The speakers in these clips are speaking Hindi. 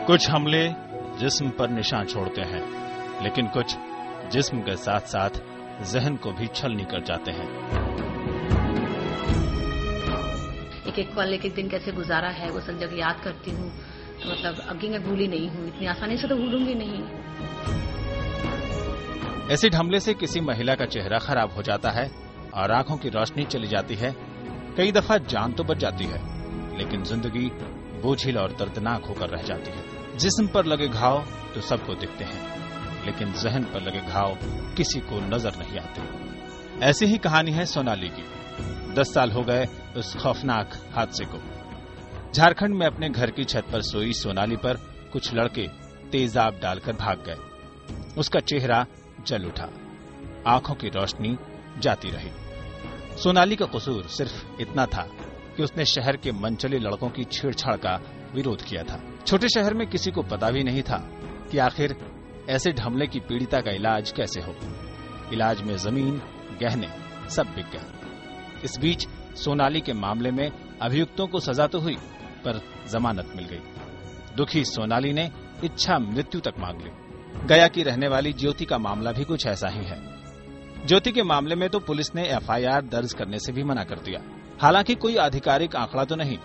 कुछ हमले जिस्म पर निशान छोड़ते हैं, लेकिन कुछ जिस्म के साथ साथ जहन को भी छलनी कर जाते हैं। एक पल एक दिन कैसे गुजारा है वो सब जब याद करती हूँ तो मतलब अभी मैं भूली नहीं हूँ, इतनी आसानी से तो भूलूंगी नहीं। एसिड हमले से किसी महिला का चेहरा खराब हो जाता है और आंखों की रोशनी चली जाती है। कई दफा जान तो बच जाती है, लेकिन जिंदगी बोझिल और दर्दनाक होकर रह जाती है। जिस्म पर लगे घाव तो सबको दिखते हैं, लेकिन जहन पर लगे घाव किसी को नजर नहीं आते। ऐसी ही कहानी है सोनाली की। 10 साल हो गए उस खौफनाक हादसे को। झारखंड में अपने घर की छत पर सोई सोनाली पर कुछ लड़के तेजाब डालकर भाग गए। उसका चेहरा जल उठा, आंखों की रोशनी जाती रही। सोनाली का कसूर सिर्फ इतना था कि उसने शहर के मनचले लड़कों की छेड़छाड़ का विरोध किया था। छोटे शहर में किसी को पता भी नहीं था कि आखिर एसिड हमले की पीड़िता का इलाज कैसे हो। इलाज में जमीन, गहने सब बिक गए। इस बीच सोनाली के मामले में अभियुक्तों को सजा तो हुई, पर जमानत मिल गई। दुखी सोनाली ने इच्छा मृत्यु तक मांग ली। गया की रहने वाली ज्योति का मामला भी कुछ ऐसा ही है। ज्योति के मामले में तो पुलिस ने एफआईआर दर्ज करने से भी मना कर दिया। हालांकि कोई आधिकारिक आंकड़ा तो नहीं,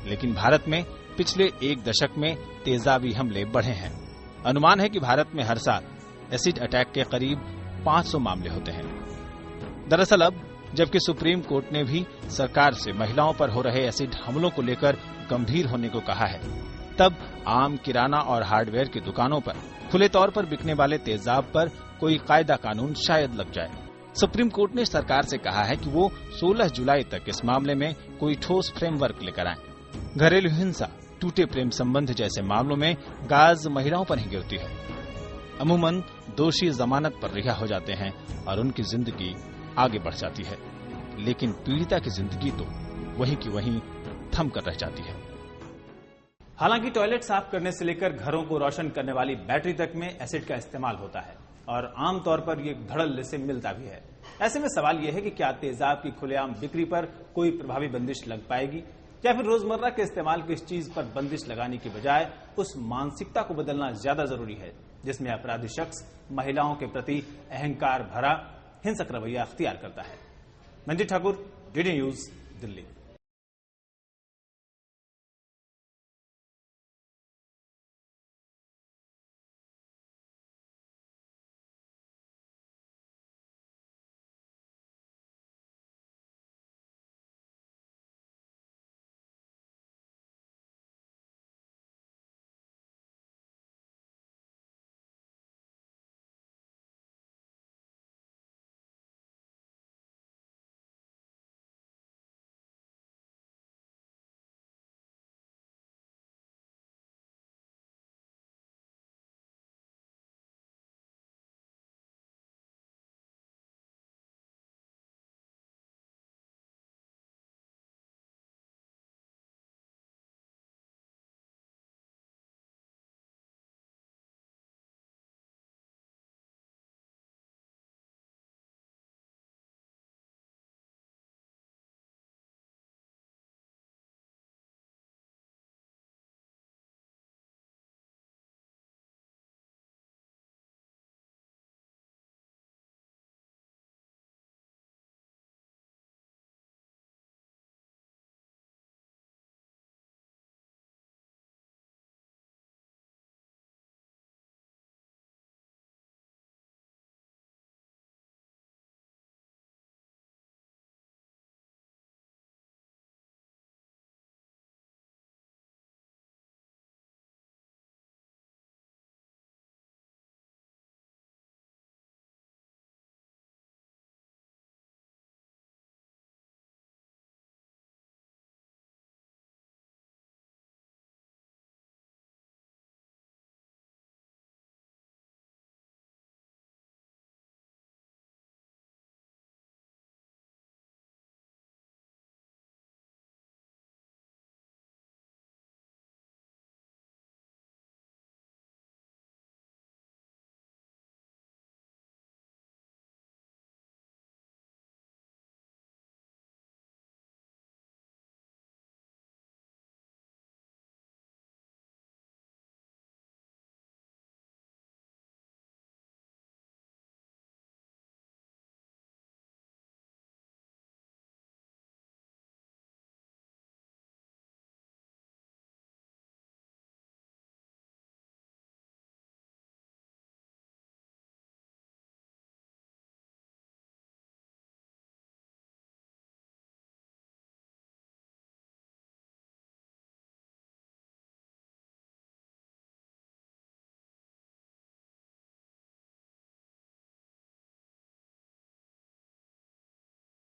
लेकिन भारत में पिछले 1 दशक में तेजाबी हमले बढ़े हैं। अनुमान है कि भारत में हर साल एसिड अटैक के करीब 500 मामले होते हैं। दरअसल अब जबकि सुप्रीम कोर्ट ने भी सरकार से महिलाओं पर हो रहे एसिड हमलों को लेकर गंभीर होने को कहा है, तब आम किराना और हार्डवेयर की दुकानों पर खुले तौर पर बिकने वाले तेजाब पर कोई कायदा कानून शायद लग जाए। सुप्रीम कोर्ट ने सरकार से कहा है कि वो 16 जुलाई तक इस मामले में कोई ठोस फ्रेमवर्क लेकर आए। घरेलू हिंसा, टूटे प्रेम संबंध जैसे मामलों में गाज महिलाओं पर ही गिरती है। अमूमन दोषी जमानत पर रिहा हो जाते हैं और उनकी जिंदगी आगे बढ़ जाती है, लेकिन पीड़िता की जिंदगी तो वहीं की वहीं थम कर रह जाती है। हालांकि टॉयलेट साफ करने से लेकर घरों को रोशन करने वाली बैटरी तक में एसिड का इस्तेमाल होता है और आमतौर पर यह धड़ल्ले से मिलता भी है। ऐसे में सवाल यह है कि क्या तेजाब की खुलेआम बिक्री पर कोई प्रभावी बंदिश लग पाएगी, या फिर रोजमर्रा के इस्तेमाल की इस चीज पर बंदिश लगाने की बजाय उस मानसिकता को बदलना ज्यादा जरूरी है जिसमें अपराधी शख्स महिलाओं के प्रति अहंकार भरा हिंसक रवैया अख्तियार करता है। Manjeet Thakur, DD news, Delhi.